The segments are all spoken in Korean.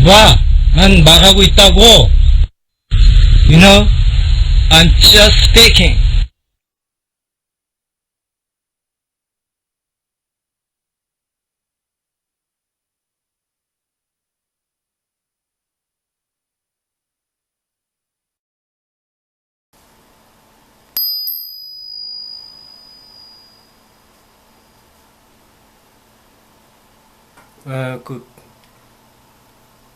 봐, 난 말하고 있다고. You know, I'm just speaking.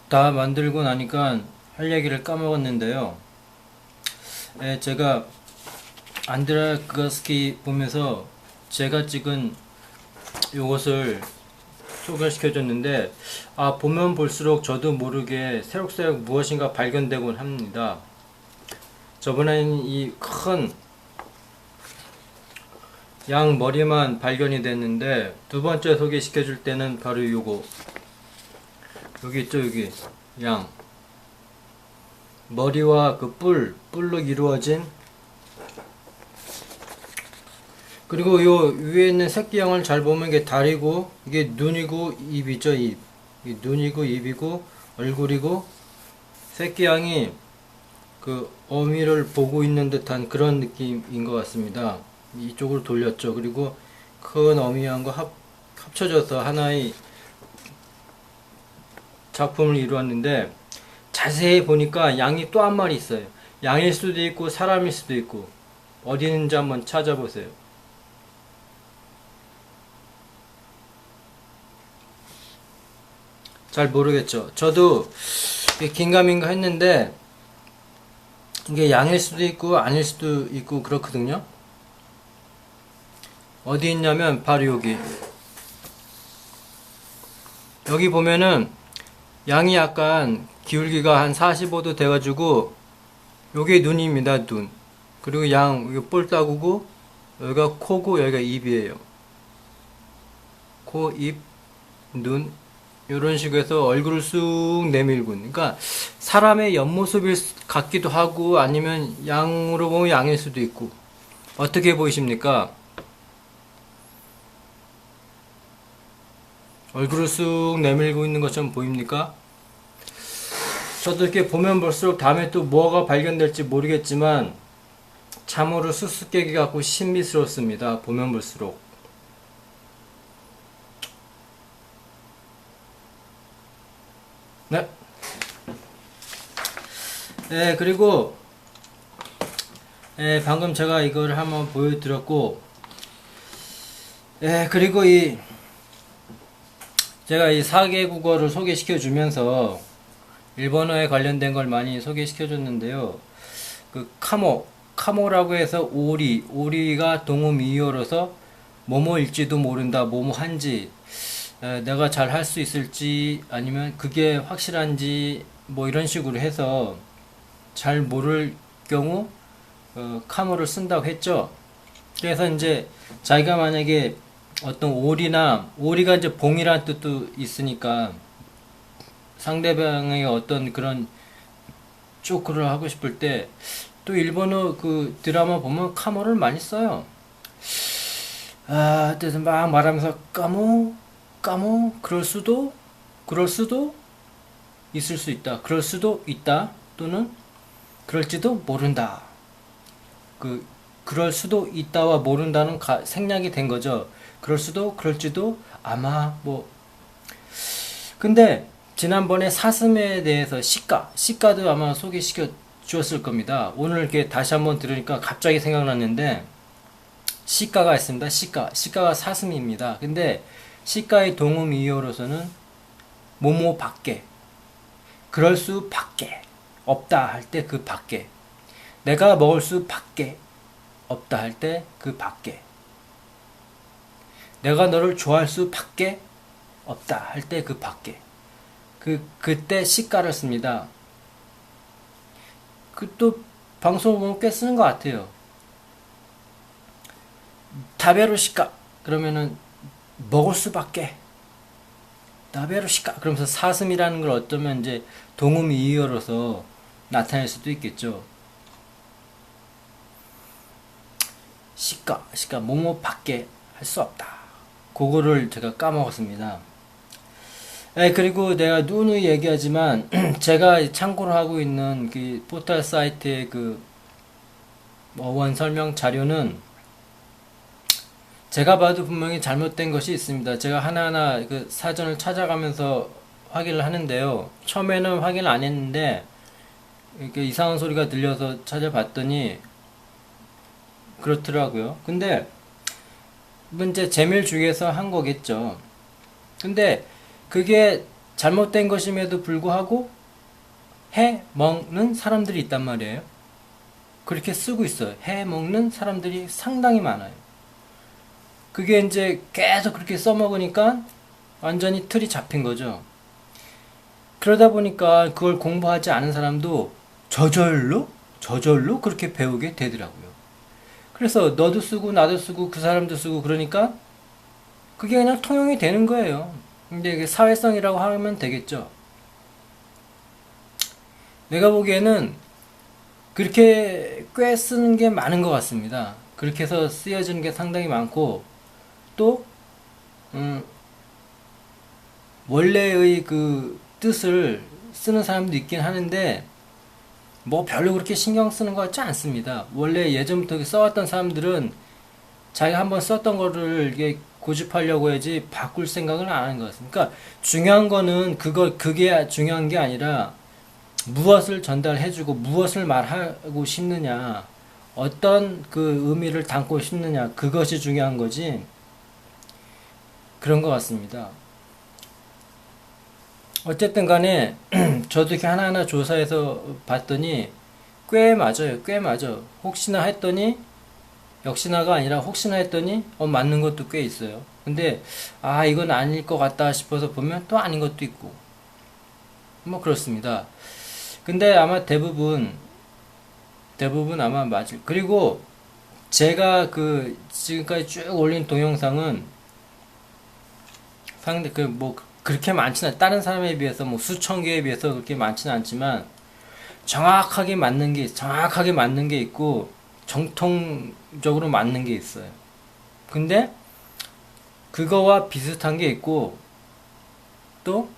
다 만들고 나니까 할 얘기를 까먹었는데요. 제가 안드레 그가스키 보면서 제가 찍은 요것을 소개시켜줬는데, 보면 볼수록 저도 모르게 새록새록 무엇인가 발견되곤 합니다. 저번에는 이 큰 양 머리만 발견이 됐는데, 두 번째 소개시켜줄 때는 바로 요거. 여기 있죠, 여기. 양. 머리와 그 뿔로 이루어진, 그리고 요 위에 있는 새끼 양을 잘 보면 이게 다리고, 이게 눈이고 입이죠, 입. 이게 눈이고 입이고 얼굴이고, 새끼 양이 그 어미를 보고 있는 듯한 그런 느낌인 것 같습니다. 이쪽으로 돌렸죠. 그리고 큰 어미 양과 합쳐져서 하나의 작품을 이루었는데, 자세히 보니까 양이 또 한 마리 있어요. 양일 수도 있고 사람일 수도 있고, 어디 있는지 한번 찾아보세요. 잘 모르겠죠. 저도 긴가민가 했는데, 이게 양일 수도 있고 아닐 수도 있고 그렇거든요. 어디 있냐면 바로 여기 보면은 양이 약간 기울기가 한 45도 돼가지고, 요게 눈입니다. 눈. 그리고 양 여기 뿔따구고, 여기가 코고 여기가 입이에요. 코, 입, 눈, 이런 식으로 해서 얼굴을 쑥 내밀고, 그러니까 사람의 옆모습일 같기도 하고, 아니면 양으로 보면 양일 수도 있고. 어떻게 보이십니까? 얼굴을 쑥 내밀고 있는 것처럼 보입니까? 저도 이렇게 보면 볼수록 다음에 또 뭐가 발견될지 모르겠지만, 참으로 수수께끼 같고 신비스럽습니다. 보면 볼수록. 네. 그리고 방금 제가 이걸 한번 보여드렸고, 그리고 제가 이 4개 국어를 소개시켜 주면서 일본어에 관련된 걸 많이 소개시켜 줬는데요. 그 카모라고 해서 오리가 동음이어로서 뭐뭐일지도 모른다, 뭐뭐한지, 내가 잘 할 수 있을지, 아니면 그게 확실한지, 뭐 이런 식으로 해서 잘 모를 경우 카모를 쓴다고 했죠. 그래서 이제 자기가 만약에 어떤 오리가 이제 봉이라는 뜻도 있으니까, 상대방의 어떤 그런 쇼크를 하고 싶을 때, 또 일본어 그 드라마 보면 카모를 많이 써요. 그래서 막 말하면서 까모, 그럴 수도 있을 수 있다. 그럴 수도 있다. 또는 그럴지도 모른다. 그럴 수도 있다와 모른다는 생략이 된 거죠. 그럴 수도, 그럴지도, 아마, 뭐. 근데, 지난번에 사슴에 대해서 시가도 아마 소개시켜 주었을 겁니다. 오늘 이렇게 다시 한번 들으니까 갑자기 생각났는데, 시가가 있습니다. 시가가 사슴입니다. 근데, 시가의 동음 이어로서는, 뭐뭐 밖에, 그럴 수 밖에, 없다 할 때 그 밖에, 내가 먹을 수 밖에, 없다 할 때 그 밖에, 내가 너를 좋아할 수 밖에, 없다 할 때 그 밖에. 그때 시가를 씁니다. 또 방송을 보면 꽤 쓰는 것 같아요. 다베로 시가 그러면은 먹을 수밖에. 다베로 시가 그러면서 사슴이라는 걸 어쩌면 이제 동음 이어로서 나타낼 수도 있겠죠. 시가 뭐뭐 밖에 할 수 없다. 그거를 제가 까먹었습니다. 그리고 내가 누누이 얘기하지만 제가 참고로 하고 있는 그 포털 사이트의 그 어원 설명 자료는 제가 봐도 분명히 잘못된 것이 있습니다. 제가 하나하나 그 사전을 찾아가면서 확인을 하는데요. 처음에는 확인을 안 했는데 이렇게 이상한 소리가 들려서 찾아봤더니 그렇더라고요. 근데 이제 재밀주의에서 한 거겠죠. 근데 그게 잘못된 것임에도 불구하고 해 먹는 사람들이 있단 말이에요. 그렇게 쓰고 있어요. 해 먹는 사람들이 상당히 많아요. 그게 이제 계속 그렇게 써먹으니까 완전히 틀이 잡힌 거죠. 그러다 보니까 그걸 공부하지 않은 사람도 저절로 그렇게 배우게 되더라고요. 그래서 너도 쓰고 나도 쓰고 그 사람도 쓰고 그러니까 그게 그냥 통용이 되는 거예요. 근데 이게 사회성이라고 하면 되겠죠. 내가 보기에는 그렇게 꽤 쓰는 게 많은 것 같습니다. 그렇게 해서 쓰여지는 게 상당히 많고 또 원래의 그 뜻을 쓰는 사람도 있긴 하는데 뭐 별로 그렇게 신경 쓰는 것 같지 않습니다. 원래 예전부터 써왔던 사람들은 자기가 한번 썼던 거를 이게 고집하려고 해야지 바꿀 생각을 안 하는 것 같습니다. 그러니까 중요한 거는 그게 중요한 게 아니라 무엇을 전달해주고 무엇을 말하고 싶느냐, 어떤 그 의미를 담고 싶느냐, 그것이 중요한 거지. 그런 것 같습니다. 어쨌든 간에 저도 이렇게 하나하나 조사해서 봤더니 꽤 맞아요. 꽤 맞아. 혹시나 했더니 역시나가 아니라 혹시나 했더니 맞는 것도 꽤 있어요. 근데 이건 아닐 것 같다 싶어서 보면 또 아닌 것도 있고 뭐 그렇습니다. 근데 아마 대부분 아마 맞을. 그리고 제가 그 지금까지 쭉 올린 동영상은 상대 그 뭐 그렇게 많지는 다른 사람에 비해서 뭐 수천 개에 비해서 그렇게 많지는 않지만 정확하게 맞는 게 있고 정통적으로 맞는 게 있어요. 근데 그거와 비슷한 게 있고 또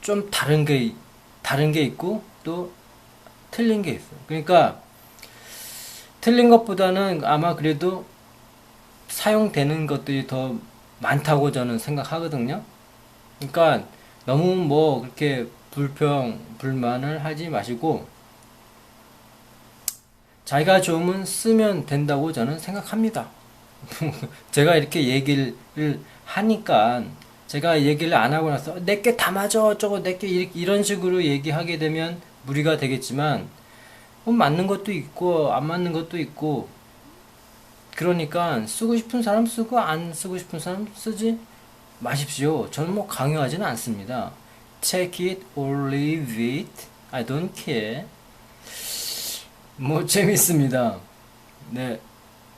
좀 다른 게 있고 또 틀린 게 있어요. 그러니까 틀린 것보다는 아마 그래도 사용되는 것들이 더 많다고 저는 생각하거든요. 그러니까 너무 뭐 그렇게 불만을 하지 마시고 자기가 좋으면 쓰면 된다고 저는 생각합니다. 제가 이렇게 얘기를 하니까 제가 얘기를 안 하고 나서 내게 다 맞아 어쩌고 내게 이런 식으로 얘기하게 되면 무리가 되겠지만 맞는 것도 있고 안 맞는 것도 있고 그러니까 쓰고 싶은 사람 쓰고 안 쓰고 싶은 사람 쓰지 마십시오. 저는 뭐 강요하지는 않습니다. Take it or leave it. I don't care. 뭐 재밌습니다. 네.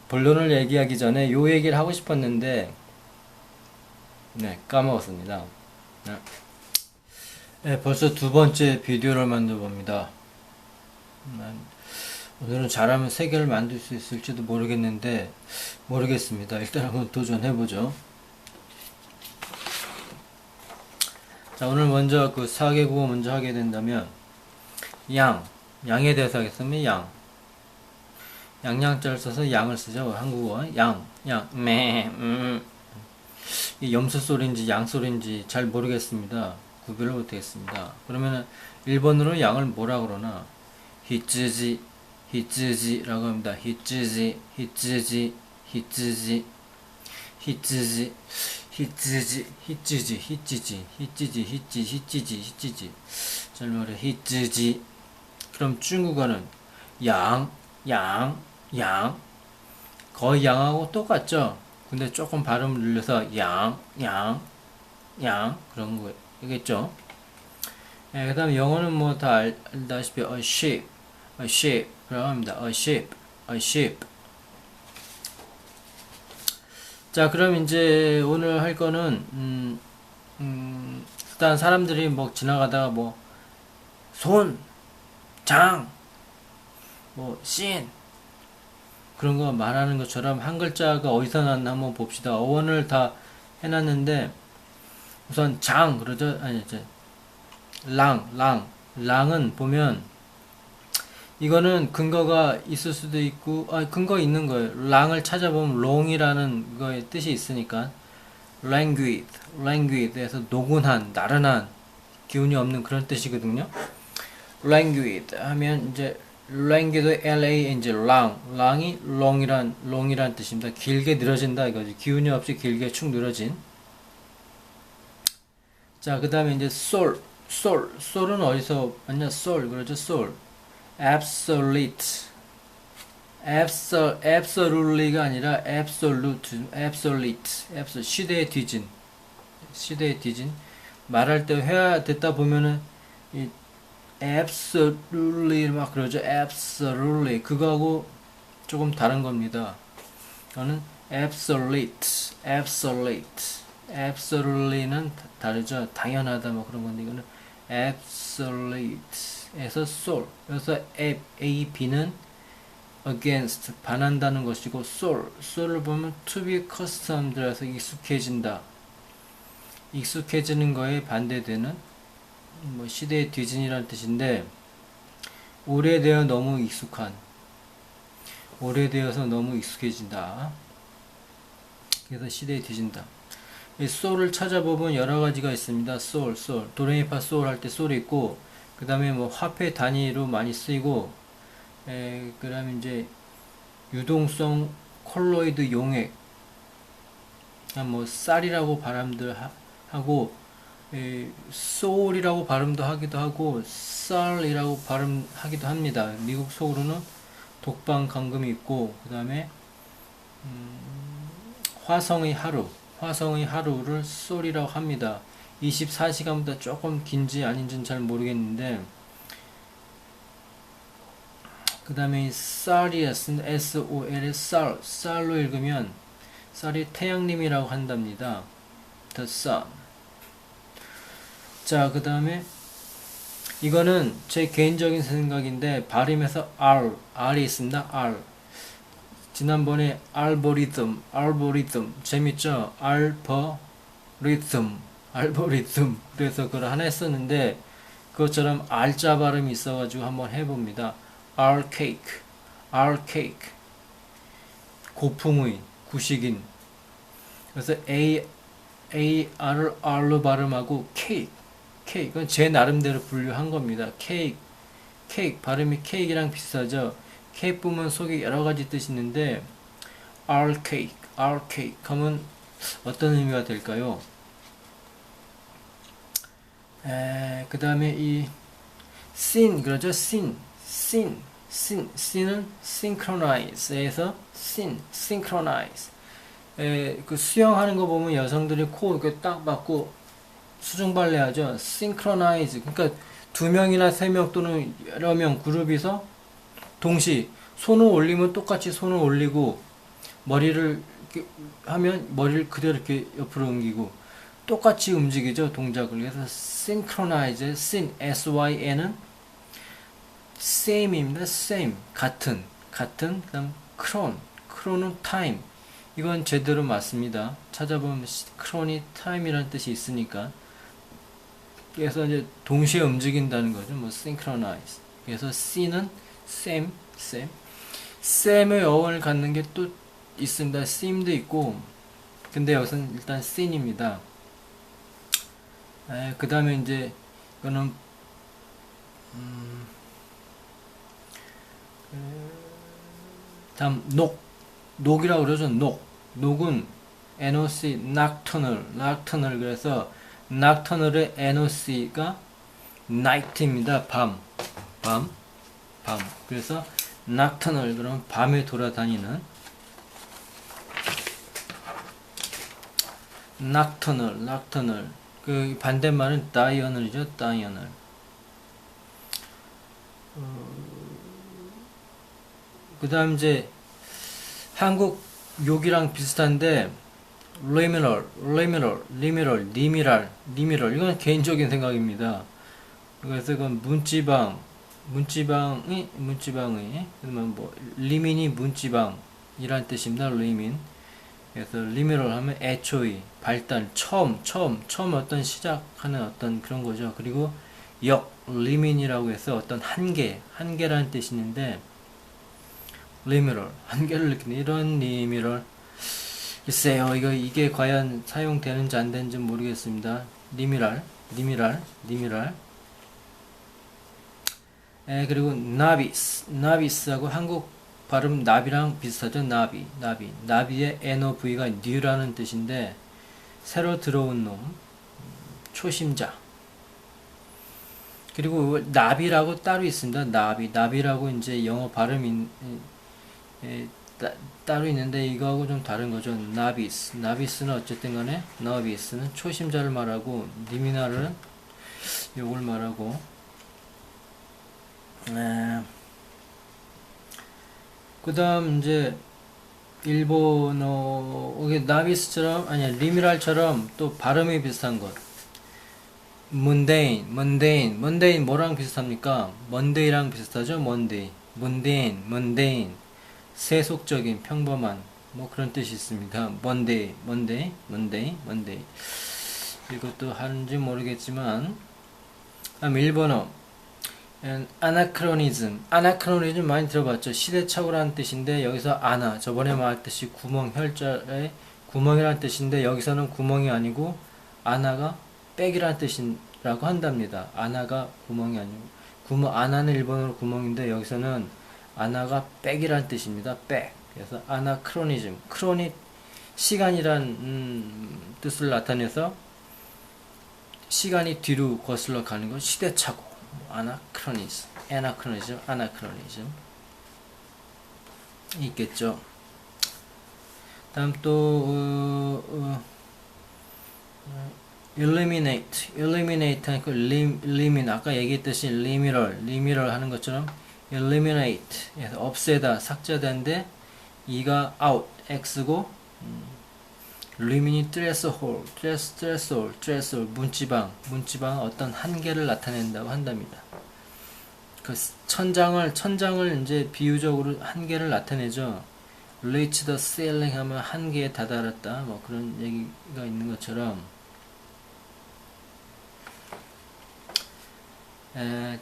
본론을 얘기하기 전에 요 얘기를 하고 싶었는데 까먹었습니다. 네, 벌써 두 번째 비디오를 만들어 봅니다. 오늘은 잘하면 3개를 만들 수 있을지도 모르겠습니다. 일단 한번 도전해보죠. 자, 오늘 먼저 그 4개국어 먼저 하게 된다면 양에 대해서 하겠습니다. 양양자를 써서 양을 쓰죠. 한국어 이 염소 소리인지 양 소리인지 잘 모르겠습니다. 구별을 못하겠습니다. 그러면은 일본어로 양을 뭐라 그러나 히츠지라고 합니다. 히츠지 잘 말해 히츠지. 그럼 중국어는 양 거의 양하고 똑같죠. 근데 조금 발음을 늘려서 양 그런 거겠죠. 그 다음 영어는 뭐 다 알다시피 a sheep라고 합니다. a sheep. 자, 그럼 이제 오늘 할 거는 일단 사람들이 뭐 지나가다가 뭐 손, 장, 뭐 신 그런 거 말하는 것처럼 한 글자가 어디서 났나 한번 봅시다. 어원을 다 해놨는데 우선 장 그러죠. 아니 이제 랑은 보면 이거는 근거가 있을 수도 있고 근거 있는 거예요. 랑을 찾아보면 long이라는 거의 뜻이 있으니까 languide에서 노곤한, 나른한, 기운이 없는 그런 뜻이거든요. languid 하면 이제 languid L-A-N-G 랑이 long이란 뜻입니다. 길게 늘어진다 이거지. 기운이 없이 길게 축 늘어진. 자, 그 다음에 이제 soul은 어디서 왔냐? soul 그러죠. soul absolute가 아니라 absolute 시대에 뒤진 말할 때 회화 듣다 보면은 이 absolutely 막 그러죠. absolutely 그거하고 조금 다른 겁니다. 저는 absolute는 다르죠. 당연하다 뭐 그런 건데 이거는 absolute에서 soul 그래서 AB는 against 반한다는 것이고 soul을 보면 to be accustomed라서 익숙해지는 거에 반대되는 뭐 시대의 뒤진이라는 뜻인데 오래되어서 너무 익숙해진다. 그래서 시대에 뒤진다. 이 soul을 찾아보면 여러 가지가 있습니다. soul 도레미파 soul 할 때 soul이 있고 그 다음에 뭐 화폐 단위로 많이 쓰이고 그 다음에 이제 유동성 콜로이드 용액 뭐 쌀이라고 발음들 하고 soul이라고 발음도 하기도 하고 쌀이라고 발음하기도 합니다. 미국 속으로는 독방 감금이 있고 그 다음에 화성의 하루를 soul이라고 합니다. 24시간보다 조금 긴지 아닌지는 잘 모르겠는데 그 다음에 이 쌀이야 SOL의 쌀로 읽으면 쌀이 태양님이라고 한답니다. The sun. 자, 그 다음에 이거는 제 개인적인 생각인데 발음에서 R이 있습니다. R. 지난번에 알고리즘 재밌죠? 알고리즘 그래서 그걸 하나 했었는데 그것처럼 R자 발음이 있어가지고 한번 해봅니다. archaic 고풍의 구식인 그래서 AR을 R로 발음하고 cake 그건 제 나름대로 분류한 겁니다. cake 발음이 케이크랑 비슷하죠. 케이크 보면 속에 여러 가지 뜻이 있는데 archaic 하면 어떤 의미가 될까요? 그 다음에 이 sin 그러죠. sin은 synchronize에서 synchronize 그 수영하는 거 보면 여성들이 코 이렇게 딱 막고 수중발레 하죠. synchronize 그러니까 2명이나 3명 또는 여러 명 그룹이서 동시 손을 올리면 똑같이 손을 올리고 머리를 이렇게 하면 머리를 그대로 이렇게 옆으로 옮기고 똑같이 움직이죠. 동작을. 그래서 synchronize syn은 same입니다. same 같은 그다음 chron은 time 이건 제대로 맞습니다. 찾아보면 chron이 time이라는 뜻이 있으니까 그래서 이제 동시에 움직인다는 거죠. 뭐 synchronize 그래서 C는 same의 어원을 갖는 게 또 있습니다. seem도 있고 근데 여기서는 일단 sin입니다. 그 다음에 이제 이거는 다음 녹이라고 그러죠. 녹은 NOC nocturnal 그래서 nocturnal의 NOC가 night입니다. 밤 그래서 nocturnal 그러면 밤에 돌아다니는 nocturnal 그 반대말은 diurnal이죠. diurnal 그 다음 이제 한국 욕이랑 비슷한데 liminal 이건 개인적인 생각입니다. 그래서 그건 문지방의 그러면 뭐 리민이 문지방이란 뜻입니다. 리민 그래서 리미럴 하면 애초의, 발단, 처음 어떤 시작하는 어떤 그런 거죠. 그리고 리민이라고 해서 어떤 한계라는 뜻이 있는데, 리미럴, 한계를 느끼는 이런 리미럴. 글쎄요, 이게 과연 사용되는지 안 되는지 모르겠습니다. 리미랄. 그리고 나비스하고 한국 발음 나비랑 비슷하죠. 나비의 NOV가 new라는 뜻인데, 새로 들어온 놈, 초심자. 그리고 나비라고 따로 있습니다. 나비라고 이제 영어 발음이 따로 있는데, 이거하고 좀 다른 거죠. 나비스는 어쨌든 간에, 너비스는 초심자를 말하고, 리미나르는 요걸 말하고, 그 다음 이제 일본어, 나비스처럼, 아니야, 리미랄처럼 또 발음이 비슷한 것. 문데인 뭐랑 비슷합니까? 먼데이랑 비슷하죠? 문데인 세속적인, 평범한, 뭐 그런 뜻이 있습니다. 먼데이. 이것도 하는지 모르겠지만, 다음 일본어. 아나크로니즘 많이 들어봤죠? 시대착오라는 뜻인데, 여기서 저번에 말했듯이 구멍, 혈자에 구멍이라는 뜻인데, 여기서는 구멍이 아니고 아나가 백이라는 뜻이라고 한답니다. 아나가 구멍이 아니고, 아나는 일본어로 구멍인데, 여기서는 아나가 백이라는 뜻입니다. 백. 그래서 아나크로니즘, 시간이란 뜻을 나타내서 시간이 뒤로 거슬러 가는 것, 시대착오. 아나크로니즘 있겠죠. 다음 또 eliminate 하니까 아까 얘기했듯이 리미럴 하는 것처럼 eliminate 해서 없애다, 삭제된데, 이가 out, x고, 리민이 threshold, 문지방 어떤 한계를 나타낸다고 한답니다. 그 천장을 이제 비유적으로 한계를 나타내죠. reach the ceiling 하면 한계에 다다랐다, 뭐 그런 얘기가 있는 것처럼.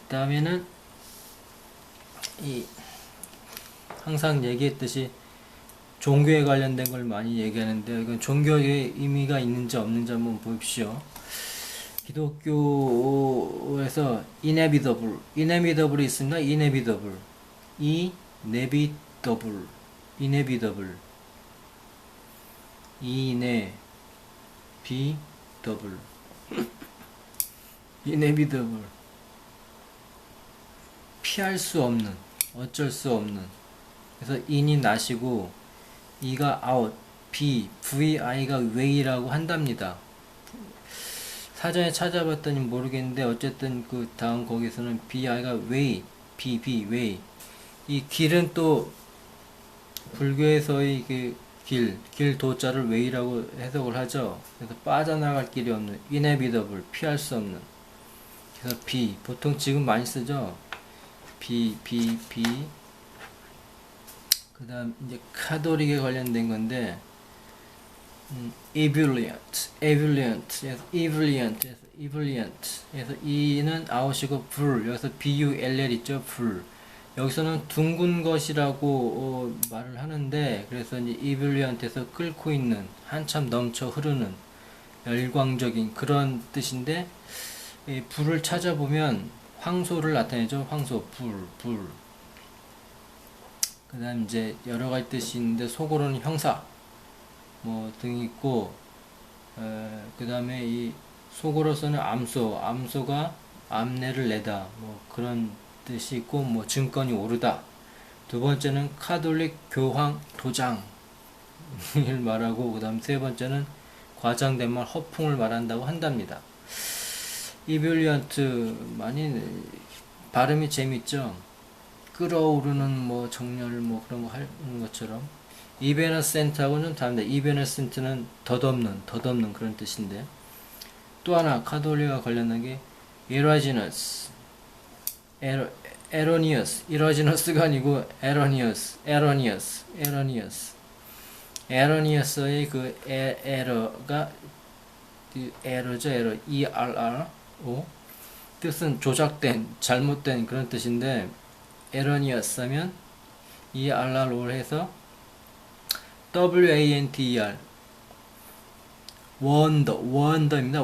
다음에는 항상 얘기했듯이 종교에 관련된 걸 많이 얘기하는데, 이건 종교의 의미가 있는지 없는지 한번 보십시오. 기독교에서 inevitable 있습니다. inevitable 피할 수 없는, 어쩔 수 없는. 그래서 in이 not이고 이가 out, vi가 way라고 한답니다. 사전에 찾아봤더니 모르겠는데, 어쨌든 그 다음 거기서는 bi가 way, way. 이 길은 또 불교에서의 그 길 도자를 way라고 해석을 하죠. 그래서 빠져나갈 길이 없는, inevitable, 피할 수 없는. 그래서 보통 지금 많이 쓰죠. 그 다음 이제 카톨릭에 관련된 건데, ebullient. 그래서 이는 out이고 여기서 bull 있죠, 불. 여기서는 둥근 것이라고 말을 하는데, 그래서 이제 ebullient,에서 끓고 있는, 한참 넘쳐 흐르는, 열광적인 그런 뜻인데, 이 불을 찾아보면 황소를 나타내죠. 황소, 불. 그 다음 이제 여러 가지 뜻이 있는데, 속어로는 형사 뭐 등이 있고, 그 다음에 이 속어로서는 암소가 암내를 내다, 뭐 그런 뜻이 있고, 뭐 증권이 오르다. 두 번째는 카톨릭 교황 도장을 말하고, 그 다음 세 번째는 과장된 말, 허풍을 말한다고 한답니다. 이블리언트 많이 발음이 재밌죠. 끓어오르는 뭐 정렬 뭐 그런 거 하는 것처럼. 이베너센트하고는 다릅니다. 이베너센트는 덧없는 그런 뜻인데, 또 하나 카톨릭과 관련된 게 에러지너스, 에러니어스가 아니고 에러니어스. erroneous의 그 error가 error죠, error, ERRO. 뜻은 조작된, 잘못된 그런 뜻인데, erroneous 하면 ERRO를 해서 WANDER, wonder입니다.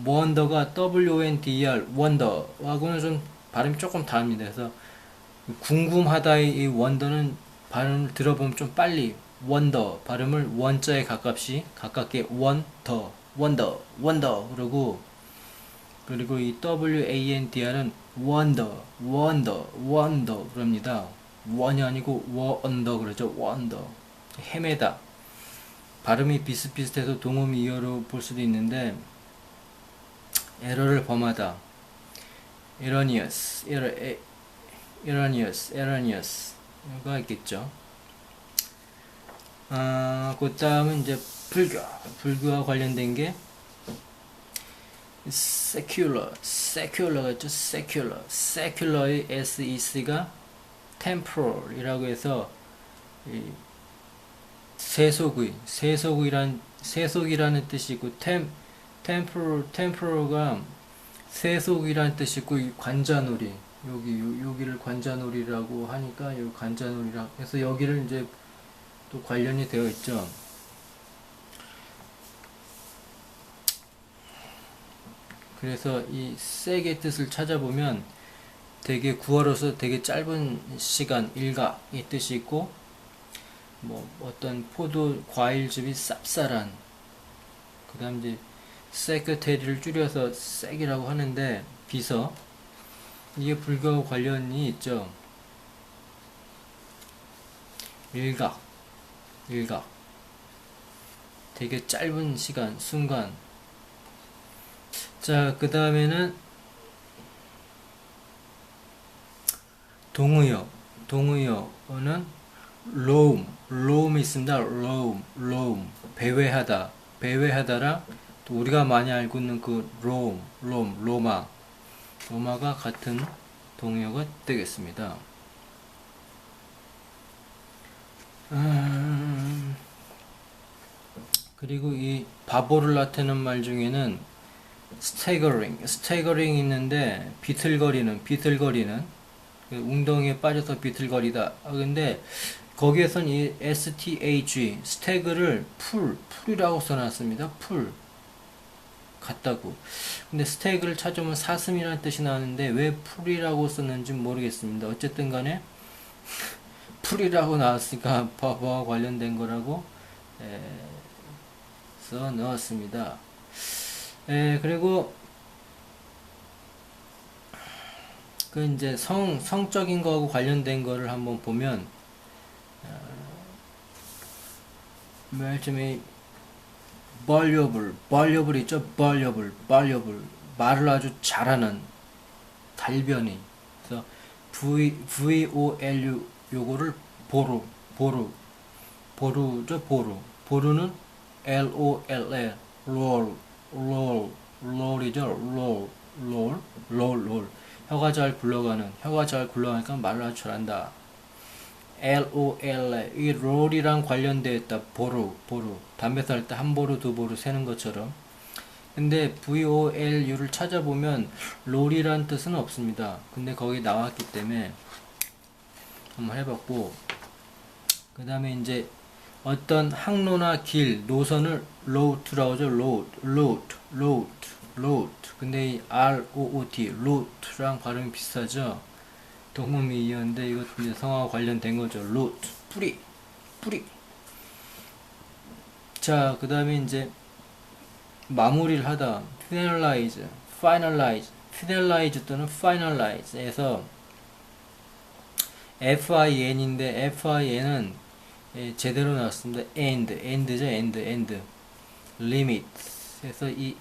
wonder가 WONDER, wonder하고는 좀 발음이 조금 다릅니다. 그래서 궁금하다의 이 wonder는 발음을 들어보면 좀 빨리 wonder 발음을 원자에 가깝게 wonder 그러고, 그리고 이 WANDR은 wonder 그럽니다. 원이 아니고 wonder 그러죠. wonder, 헤매다. 발음이 비슷비슷해서 동음이어로 볼 수도 있는데, 에러를 범하다, erroneous 가 있겠죠. 그 다음은 이제 불교와 관련된 게 secular가 있죠. secular의 sec가 temporal이라고 해서 세속이라는 뜻이 있고, temporal가 세속이라는 뜻이 있고, 이 관자놀이, 여기를 관자놀이라고 하니까 이 관자놀이라 해서 여기를 이제 또 관련이 되어 있죠. 그래서 이 색의 뜻을 찾아보면 되게 구어로서 되게 짧은 시간, 일각의 뜻이 있고, 뭐 어떤 포도 과일즙이 쌉쌀한, 그 다음 이제 세크테리를 줄여서 색이라고 하는데, 비서, 이게 불교와 관련이 있죠. 일각 되게 짧은 시간, 순간. 자, 그 다음에는 동의어는 roam이 있습니다. roam, 배회하다랑, 또 우리가 많이 알고 있는 그 로마가 같은 동의어가 되겠습니다. 그리고 이 바보를 나타내는 말 중에는 staggering 있는데, 비틀거리는, 웅덩이에 빠져서 비틀거리다. 근데 거기에선 이 stag를 풀이라고 써놨습니다. 풀 같다고. 근데 stag를 찾으면 사슴이라는 뜻이 나왔는데 왜 풀이라고 썼는지 모르겠습니다. 어쨌든 간에 풀이라고 나왔으니까 바보와 관련된 거라고 써 넣었습니다. 그리고 그 이제 성적인 거하고 관련된 거를 한번 보면, 말씀이 valuable 있죠. valuable 말을 아주 잘하는 달변이. 그래서 VOLU 요거를 보루는 LOLL 롤이죠. 혀가 잘 굴러가니까 말을 아주 잘한다. LOL, 이 롤이랑 관련되어 있다. 보루, 담배 살 때 한 보루 두 보루 세는 것처럼. 근데 VOLU를 찾아보면 롤이란 뜻은 없습니다. 근데 거기 나왔기 때문에 한번 해봤고, 그 다음에 이제 어떤 항로나 길, 노선을 route라고 하죠. route. 근데 이 ROOT, route랑 발음이 비슷하죠. 동음이었는데 이것도 이제 성화와 관련된 거죠. route, 뿌리. 자, 그 다음에 이제 마무리를 하다, finalize 또는 finalize에서 FIN인데 FIN은 제대로 나왔습니다. end죠. end. limit. 그래서 이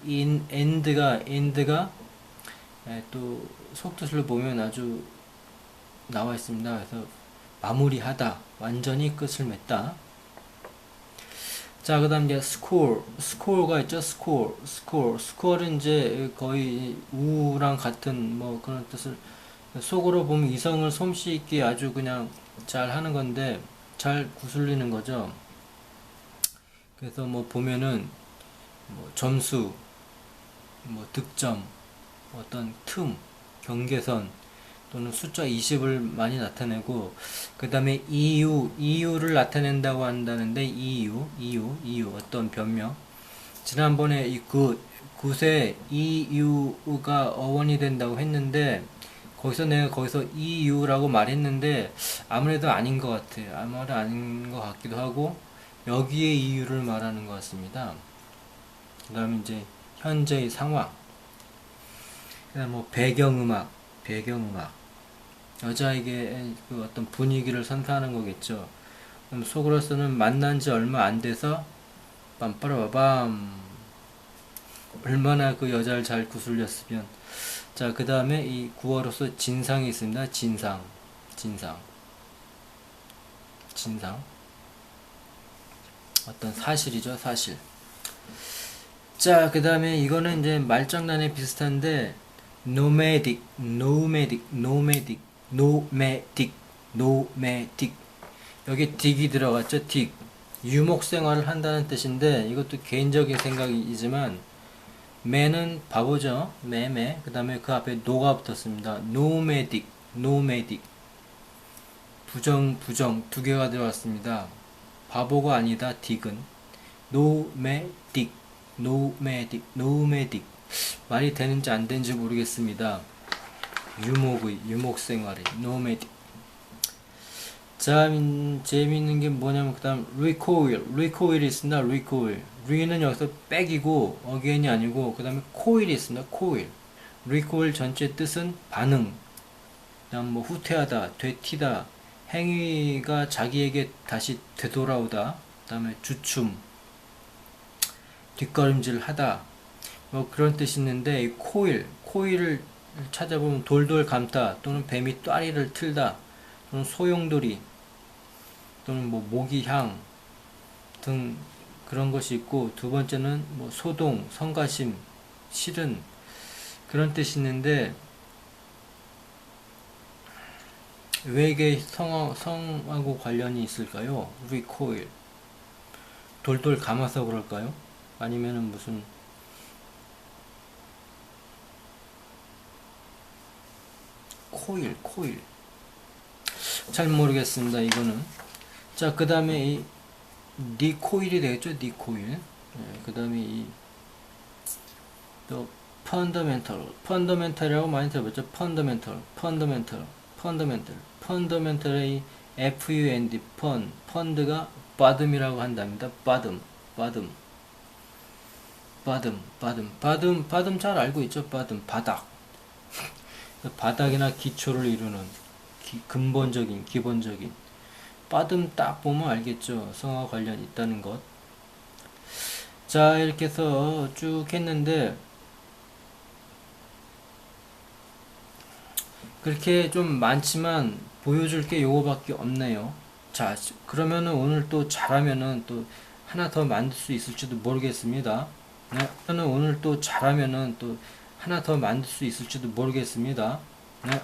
end가 또 속뜻을 보면 아주 나와 있습니다. 그래서 마무리하다, 완전히 끝을 맺다. 자, 그 다음 이제 score가 있죠. score는 이제 거의 우랑 같은 뭐 그런 뜻을, 속으로 보면 이성을 솜씨 있게 아주 그냥 잘 하는 건데, 잘 구슬리는 거죠. 그래서 뭐 보면은 뭐 점수, 뭐 득점, 어떤 틈, 경계선 또는 숫자 20을 많이 나타내고, 그 다음에 이유를 나타낸다고 한다는데, 이유, 어떤 변명. 지난번에 그 굿에 이유가 어원이 된다고 했는데, 내가 거기서 이유라고 말했는데, 아무래도 아닌 것 같아요. 아무래도 아닌 것 같기도 하고, 여기에 이유를 말하는 것 같습니다. 그 다음에 이제, 현재의 상황. 그 다음 뭐, 배경음악. 여자에게 그 어떤 분위기를 선사하는 거겠죠. 그럼 속으로서는 만난 지 얼마 안 돼서 빰빠라바밤 얼마나 그 여자를 잘 구슬렸으면. 자, 그 다음에 이 구어로서 진상이 있습니다. 진상 어떤 사실이죠, 사실. 자, 그 다음에 이거는 이제 말장난에 비슷한데 nomadic 여기 딕이 들어갔죠. 딕 유목 생활을 한다는 뜻인데, 이것도 개인적인 생각이지만 매는 바보죠. 매매. 그 다음에 그 앞에 노가 붙었습니다. nomadic 부정 두 개가 들어갔습니다. 바보가 아니다. 딕은 nomadic 말이 되는지 안 되는지 모르겠습니다. 유목 생활이 nomadic. 자, 재미있는 게 뭐냐면 그 다음 recoil이 있습니다. re는 여기서 백이고 again이 아니고, 그 다음에 coil이 있습니다. recoil 전체 뜻은 반응, 그 다음 뭐 후퇴하다, 되튀다, 행위가 자기에게 다시 되돌아오다, 그 다음에 주춤, 뒷걸음질 하다, 뭐 그런 뜻이 있는데, 이 코일을 찾아보면 돌돌 감다, 또는 뱀이 또아리를 틀다, 또는 소용돌이, 또는 뭐 모기향 등 그런 것이 있고, 두 번째는 뭐 소동, 성가심, 싫은 그런 뜻이 있는데, 왜 이게 성하고 관련이 있을까요? recoil 돌돌 감아서 그럴까요? 아니면은 무슨 코일 잘 모르겠습니다, 이거는. 자, 그 다음에 이 니코일이 되겠죠. 니코일. 그 다음에 또 펀더멘털이라고 많이 들어봤죠. 펀더멘털의 FUND 펀드가 bottom이라고 한답니다. bottom 잘 알고 있죠. bottom 바닥. 바닥이나 기초를 이루는 기본적인 bottom 딱 보면 알겠죠. 성화 관련 있다는 것. 자, 이렇게 해서 쭉 했는데, 그렇게 좀 많지만 보여줄 게 요거밖에 없네요. 자, 그러면은 오늘 또 잘하면은 또 하나 더 만들 수 있을지도 모르겠습니다. 네. 오늘 또 잘하면은 또 하나 더 만들 수 있을지도 모르겠습니다. 네.